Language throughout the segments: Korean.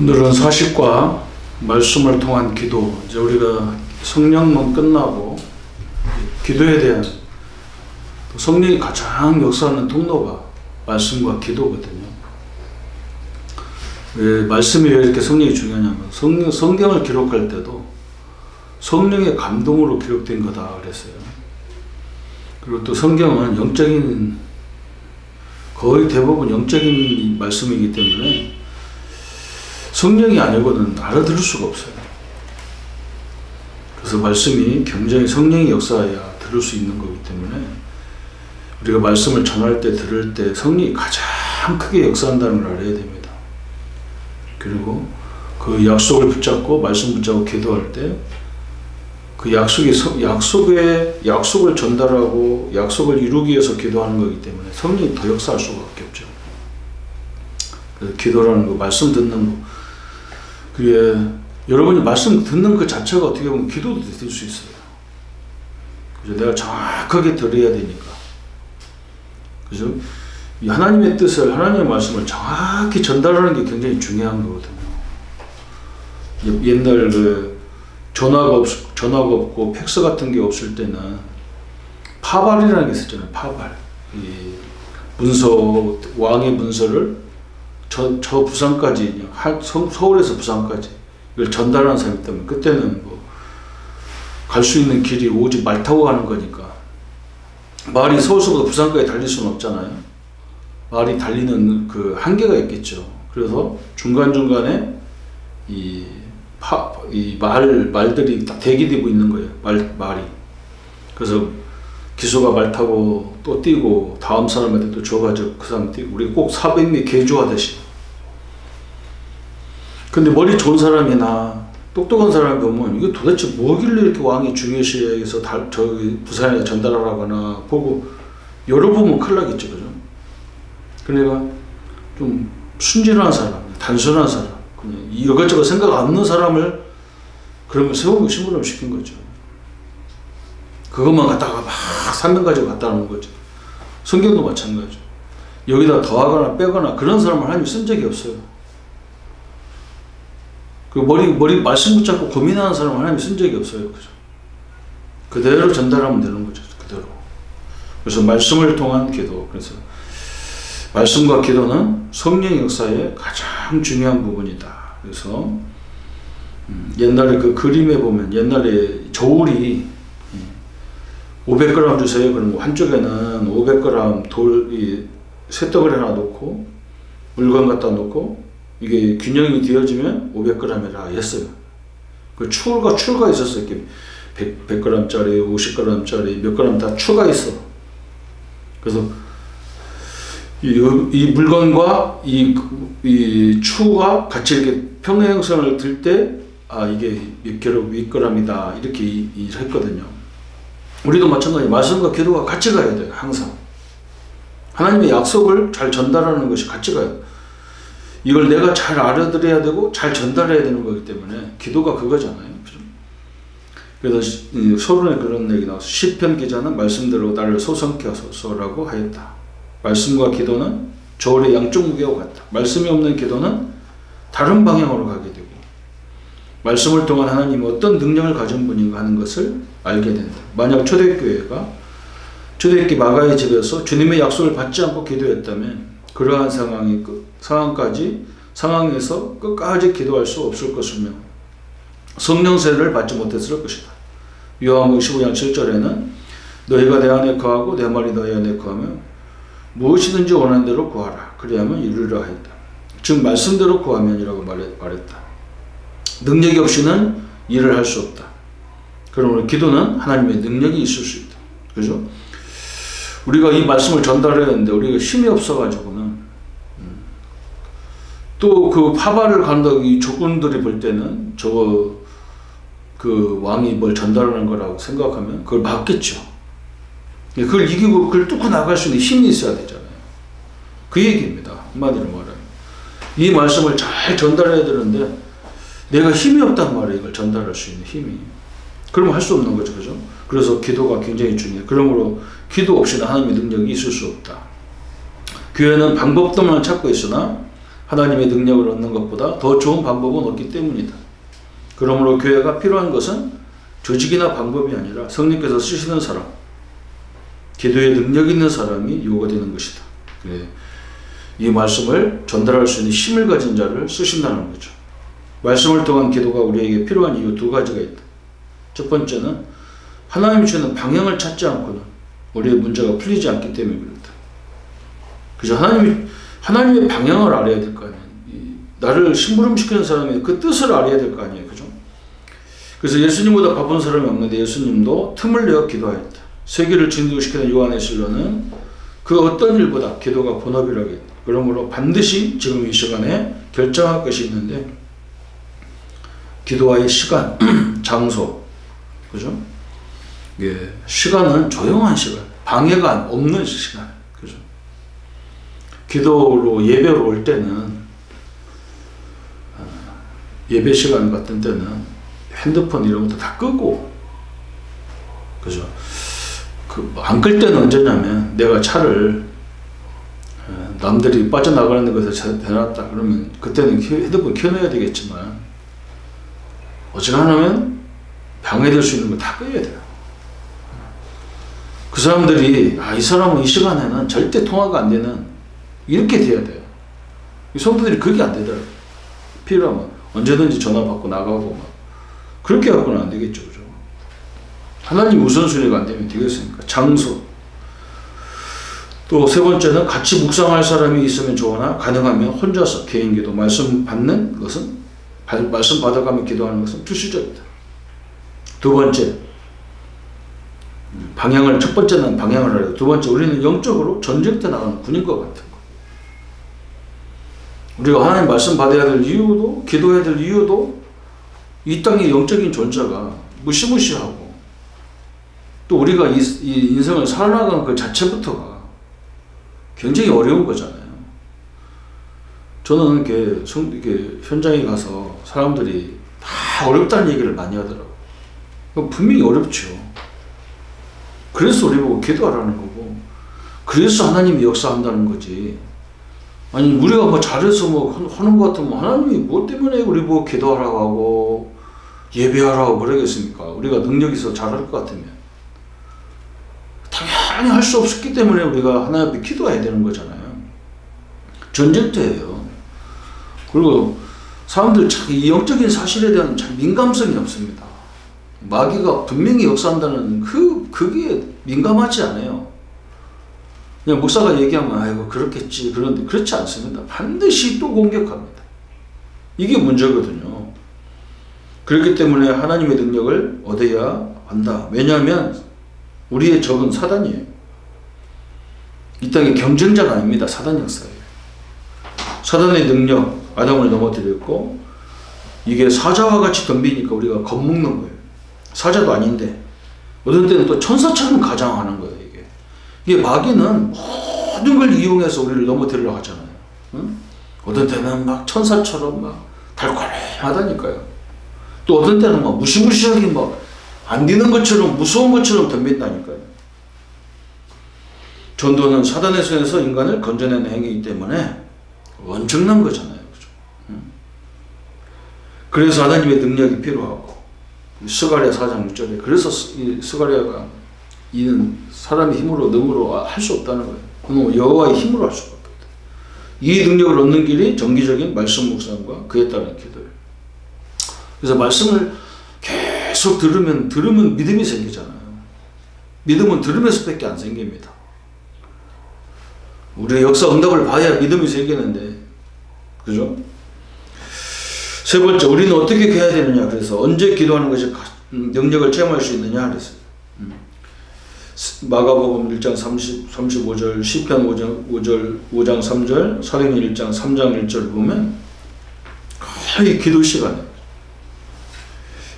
오늘은 사십과 말씀을 통한 기도, 이제 우리가 성령론 끝나고 기도에 대한 성령이 가장 역사하는 통로가 말씀과 기도거든요. 왜 말씀이 왜 이렇게 성령이 중요하냐면 성경을 기록할 때도 성령의 감동으로 기록된 거다 그랬어요. 그리고 또 성경은 영적인, 거의 대부분 영적인 말씀이기 때문에 성령이 아니고는 알아들을 수가 없어요. 그래서 말씀이 굉장히 성령이 역사해야 들을 수 있는 거기 때문에 우리가 말씀을 전할 때, 들을 때 성령이 가장 크게 역사한다는 걸 알아야 됩니다. 그리고 그 약속을 붙잡고 말씀 붙잡고 기도할 때 그 약속을 전달하고 약속을 이루기 위해서 기도하는 거기 때문에 성령이 더 역사할 수밖에 없죠. 그래서 기도라는 거, 말씀 듣는 거, 그게 여러분이 말씀 듣는 그 자체가 어떻게 보면 기도도 될 수 있어요. 그죠? 내가 정확하게 들어야 되니까. 그죠? 이 하나님의 뜻을, 하나님의 말씀을 정확히 전달하는 게 굉장히 중요한 거거든요. 옛날 전화가 없고 팩스 같은 게 없을 때는 파발이라는 게 있었잖아요. 파발. 이 문서, 왕의 문서를 저 부산까지, 서울에서 부산까지 이걸 전달하는 사람이 있다면, 그때는 뭐 갈 수 있는 길이 오직 말 타고 가는 거니까 말이 서울서부터 부산까지 달릴 수는 없잖아요. 말이 달리는 그 한계가 있겠죠. 그래서 중간중간에 말들이 딱 대기되고 있는 거예요. 말이. 그래서 기수가 말 타고 또 뛰고 다음 사람한테 또 줘가지고 그 사람 뛰고, 우리 꼭 400미 개조하듯이. 근데 머리 좋은 사람이나 똑똑한 사람이 보면 이게 도대체 뭐길래 이렇게 왕이 중요시해서 저기 부산에 전달하라거나 보고 열어보면 큰일 나겠죠. 그죠? 그러니까 좀 순진한 사람, 단순한 사람, 그냥 이것저것 생각 안 없는 사람을 그러면 세우고 심부름 시킨 거죠. 그것만 갖다가 막 사명 가지고 갖다 놓은 거죠. 성경도 마찬가지죠. 여기다 더하거나 빼거나 그런 사람을 하나님 쓴 적이 없어요. 그 머리 말씀 붙잡고 고민하는 사람을 하나님 쓴 적이 없어요. 그죠? 그대로 전달하면 되는 거죠. 그대로. 그래서 말씀을 통한 기도. 그래서 말씀과 기도는 성령의 역사의 가장 중요한 부분이다. 그래서 옛날에 그 그림에 보면 옛날에 저울이 500g 주세요. 그런 거 한쪽에는 500g 쇠떡을 하나 놓고 물건 갖다 놓고 이게 균형이 되어지면 500g이라 했어요. 그 추가 있었어요. 이렇게 100g짜리, 50g짜리 몇 g 다 추가 있어. 그래서 이 물건과 이 추가 같이 이렇게 평행선을 들 때, 이게 몇 g이다. 이렇게 했거든요. 우리도 마찬가지, 말씀과 기도가 같이 가야 돼요. 항상. 하나님의 약속을 잘 전달하는 것이 같이 가요. 이걸 내가 잘 알아들어야 되고 잘 전달해야 되는 거기 때문에 기도가 그거잖아요. 그래서 서론에 그런 얘기 나와서 시편 기자는 말씀대로 나를 소성케 하소서라고 하였다. 말씀과 기도는 저울의 양쪽 무게와 같다. 말씀이 없는 기도는 다른 방향으로 가게 되고, 말씀을 통한 하나님이 어떤 능력을 가진 분인가 하는 것을 알게 된다. 만약 초대교회가 초대교회 마가의 집에서 주님의 약속을 받지 않고 기도했다면 그러한 상황에서 끝까지 기도할 수 없을 것이며 성령 세례를 받지 못했을 것이다. 요한복음 15장 7절에는 너희가 내 안에 거하고 내 말이 너희 안에 거하면 무엇이든지 원하는 대로 구하라. 그리하면 이루리라 하였다. 즉 말씀대로 구하면이라고 말했다. 능력이 없이는 일을 할 수 없다. 그러므로 기도는 하나님의 능력이 있을 수 있다. 그죠? 우리가 이 말씀을 전달해야 하는데 우리가 힘이 없어가지고는 또 그 파발을 간다고 이 조건들이 볼 때는 그 왕이 뭘 전달하는 거라고 생각하면 그걸 막겠죠. 그걸 이기고 그걸 뚫고 나갈 수 있는 힘이 있어야 되잖아요. 그 얘기입니다. 한마디로 말하면. 이 말씀을 잘 전달해야 되는데 내가 힘이 없단 말이에요. 이걸 전달할 수 있는 힘이. 그러면 할 수 없는 거죠. 그죠? 그래서 기도가 굉장히 중요해요. 그러므로 기도 없이는 하나님의 능력이 있을 수 없다. 교회는 방법들만 찾고 있으나 하나님의 능력을 얻는 것보다 더 좋은 방법은 없기 때문이다. 그러므로 교회가 필요한 것은 조직이나 방법이 아니라 성령께서 쓰시는 사람, 기도에 능력 있는 사람이 요구가 되는 것이다. 이 말씀을 전달할 수 있는 힘을 가진 자를 쓰신다는 거죠. 말씀을 통한 기도가 우리에게 필요한 이유 두 가지가 있다. 첫 번째는 하나님이 주는 방향을 찾지 않고는 우리의 문제가 풀리지 않기 때문에 그렇다. 그죠? 하나님의 방향을 알아야 될 거 아니에요. 나를 심부름시키는 사람의 그 뜻을 알아야 될 거 아니에요. 그죠? 그래서 예수님보다 바쁜 사람이 없는데 예수님도 틈을 내어 기도하였다. 세계를 진도시키는 요한의 실로는 그 어떤 일보다 기도가 본업이라고 했다. 그러므로 반드시 지금 이 시간에 결정할 것이 있는데 기도와의 시간, 장소, 그죠? 예, 시간은 조용한 시간, 방해가 없는 시간, 그죠? 기도로 예배로 올 때는 예배 시간 같은 때는 핸드폰 이런 것도 다 끄고, 그죠? 안 끌 때는 언제냐면 내가 차를 남들이 빠져나가는 곳에 대놨다 그러면 그때는 핸드폰 켜놔야 되겠지만 어지간하면 방해될 수 있는 거 다 꺼야 돼요. 그 사람들이 이 사람은 이 시간에는 절대 통화가 안 되는 이렇게 돼야 돼요. 이 성도들이 그게 안 되더라고요. 필요하면 언제든지 전화 받고 나가고 막 그렇게 갖고는 안 되겠죠. 그죠? 하나님 우선순위가 안 되면 되겠습니까? 장소. 또 세 번째는 같이 묵상할 사람이 있으면 좋으나 가능하면 혼자서 개인기도 말씀 받는 것은 말씀 받아가며 기도하는 것은 필수적이다. 두 번째, 첫 번째는 방향을 하려. 두 번째, 우리는 영적으로 전쟁터 나가는 군인과 같은 거. 우리가 하나님 말씀 받아야 될 이유도, 기도해야 될 이유도 이 땅의 영적인 존재가 무시무시하고 또 우리가 이 인생을 살아나가는 그 자체부터가 굉장히 어려운 거잖아요. 저는 이렇게 현장에 가서 사람들이 다 어렵다는 얘기를 많이 하더라고요. 분명히 어렵죠. 그래서 우리 보고 기도하라는 거고, 그래서 하나님이 역사한다는 거지. 아니, 우리가 뭐 잘해서 뭐 하는 것 같으면 하나님이 뭐 때문에 우리 보고 기도하라고 하고 예배하라고 그러겠습니까? 우리가 능력이 있어 잘할 것 같으면. 당연히 할 수 없었기 때문에 우리가 하나님 앞에 기도해야 되는 거잖아요. 전쟁터예요. 그리고 사람들 참 이 영적인 사실에 대한 참 민감성이 없습니다. 마귀가 분명히 역사한다는 그게 민감하지 않아요. 그냥 목사가 얘기하면 아이고 그렇겠지. 그런데 그렇지 않습니다. 반드시 또 공격합니다. 이게 문제거든요. 그렇기 때문에 하나님의 능력을 얻어야 한다. 왜냐하면 우리의 적은 사단이에요. 이 땅의 경쟁자가 아닙니다. 사단 역사예요. 사단의 능력, 아담을 넘어뜨렸고 이게 사자와 같이 덤비니까 우리가 겁먹는 거예요. 사자도 아닌데 어떤 때는 또 천사처럼 가장하는 거예요. 이게 마귀는 모든 걸 이용해서 우리를 넘어뜨리려고 하잖아요. 응? 어떤 때는 막 천사처럼 막 달콤하다니까요. 또 어떤 때는 막 무시무시하게 막 안 되는 것처럼 무서운 것처럼 덤빈다니까요. 전도는 사단의 손에서 인간을 건져내는 행위이기 때문에 엄청난 거잖아요. 그죠? 응? 그래서 하나님의 능력이 필요하고 스가랴 4장 6절에 그래서 이 스가랴가 이는 사람의 힘으로 능으로 할 수 없다는 거예요. 그건 여호와의 힘으로 할 수가 없다. 이 능력을 얻는 길이 정기적인 말씀 묵상과 그에 따른 기도예요. 그래서 말씀을 계속 들으면 믿음이 생기잖아요. 믿음은 들으면서밖에 안 생깁니다. 우리의 역사 응답을 봐야 믿음이 생기는데, 그죠? 세 번째, 우리는 어떻게 해야 되느냐? 그래서 언제 기도하는 것이 능력을 체험할 수 있느냐? 그랬어요. 마가복음 1장 35절, 시편 5장 3절, 사도행전 1장 3장 1절 보면 거의 기도 시간에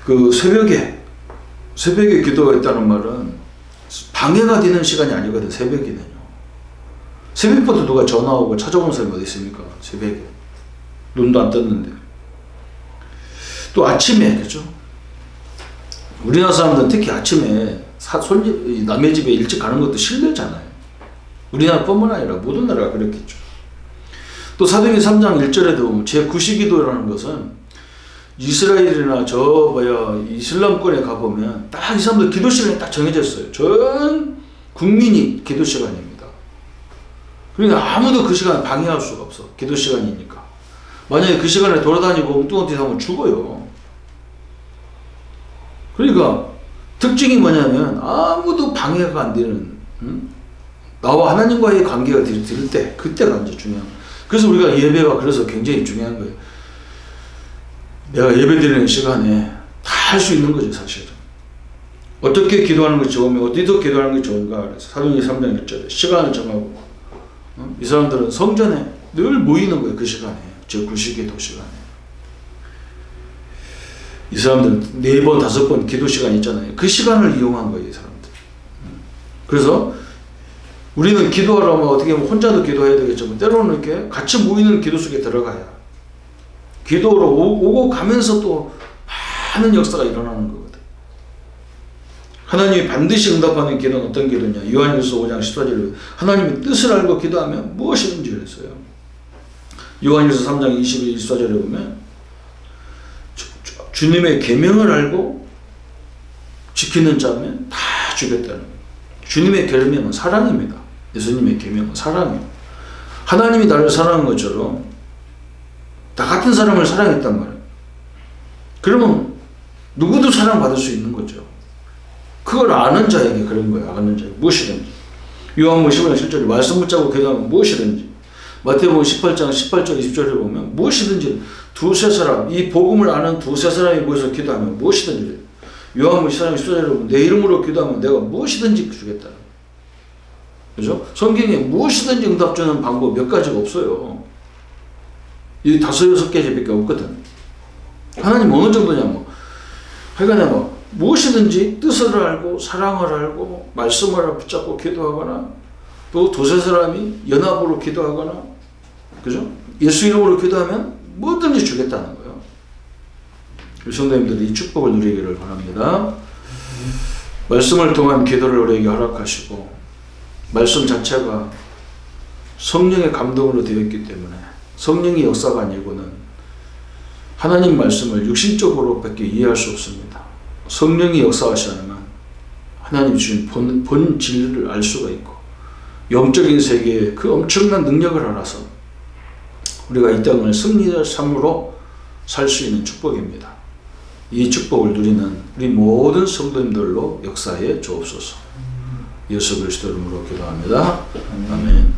그 새벽에 기도가 있다는 말은 방해가 되는 시간이 아니거든. 새벽이면요. 새벽부터 누가 전화 오고 찾아오는 사람이 어디 있습니까? 새벽에 눈도 안 떴는데. 또 아침에, 그죠? 우리나라 사람들은 특히 아침에 남의 집에 일찍 가는 것도 실례잖아요. 우리나라뿐만 아니라 모든 나라가 그렇겠죠. 또 사도행전 3장 1절에도 보면 제9시기도라는 것은 이스라엘이나 이슬람권에 가보면 딱 이 사람들 기도 시간이 딱 정해져 있어요. 전 국민이 기도 시간입니다. 그러니까 아무도 그 시간에 방해할 수가 없어. 기도 시간이니까. 만약에 그 시간에 돌아다니고 엉뚱한 짓 하면 죽어요. 그러니까 특징이 뭐냐면 아무도 방해가 안 되는, 나와 하나님과의 관계가 될 때, 그때가 이제 중요한 거예요. 그래서 우리가 예배가 그래서 굉장히 중요한 거예요. 내가 예배 드리는 시간에 다 할 수 있는 거죠, 사실은. 어떻게 기도하는 것이 좋으면 어디서 기도하는 것이 좋은가. 그래서 사도행전 3장 1절에 시간을 정하고, 이 사람들은 성전에 늘 모이는 거예요, 그 시간에. 제9시기도 시간에. 이 사람들은 4번, 5번 기도 시간 있잖아요. 그 시간을 이용한 거예요, 이 사람들. 그래서 우리는 기도하려면 어떻게 보면 혼자도 기도해야 되겠지만 때로는 이렇게 같이 모이는 기도 속에 들어가야 기도로 오고 가면서 또 많은 역사가 일어나는 거거든. 하나님이 반드시 응답하는 기도는 어떤 기도냐. 요한일서 5장 14절에 하나님의 뜻을 알고 기도하면 무엇이든지 그랬어요. 요한일서 3장 22, 24절에 보면 주님의 계명을 알고 지키는 자면 다 주겠다는 거예요. 주님의 계명은 사랑입니다. 예수님의 계명은 사랑이에요. 하나님이 나를 사랑한 것처럼 나 같은 사람을 사랑했단 말이에요. 그러면 누구도 사랑받을 수 있는 거죠. 그걸 아는 자에게 그런 거예요. 아는 자에게 무엇이든지. 요한복음 15장 7절에 말씀 붙잡고 기도하면 무엇이든지. 마태복음 18장 18절 20절에 보면 무엇이든지 두세 사람, 이 복음을 아는 두세 사람이 모여서 기도하면 무엇이든지. 요한복음 14장 14절에 보면 내 이름으로 기도하면 내가 무엇이든지 주겠다. 그죠? 성경에 무엇이든지 응답 주는 방법 몇 가지가 없어요. 이 5, 6가지밖에 없거든. 하나님 어느 정도냐, 하여간에 무엇이든지 뜻을 알고, 사랑을 알고, 말씀을 붙잡고 기도하거나, 또 두세 사람이 연합으로 기도하거나, 그죠? 예수 이름으로 기도하면 뭐든지 주겠다는 거예요. 성도님들이 이 축복을 누리기를 바랍니다. 말씀을 통한 기도를 우리에게 허락하시고, 말씀 자체가 성령의 감동으로 되어 있기 때문에 성령의 역사가 아니고는 하나님 말씀을 육신적으로 밖에 이해할 수 없습니다. 성령이 역사하시 않으면 하나님 주신 본 진리를 알 수가 있고 영적인 세계의 그 엄청난 능력을 알아서 우리가 이 땅을 승리의 삶으로 살 수 있는 축복입니다. 이 축복을 누리는 우리 모든 성도님들로 역사에 주옵소서. 예수 그리스도 이름으로 기도합니다. 아멘.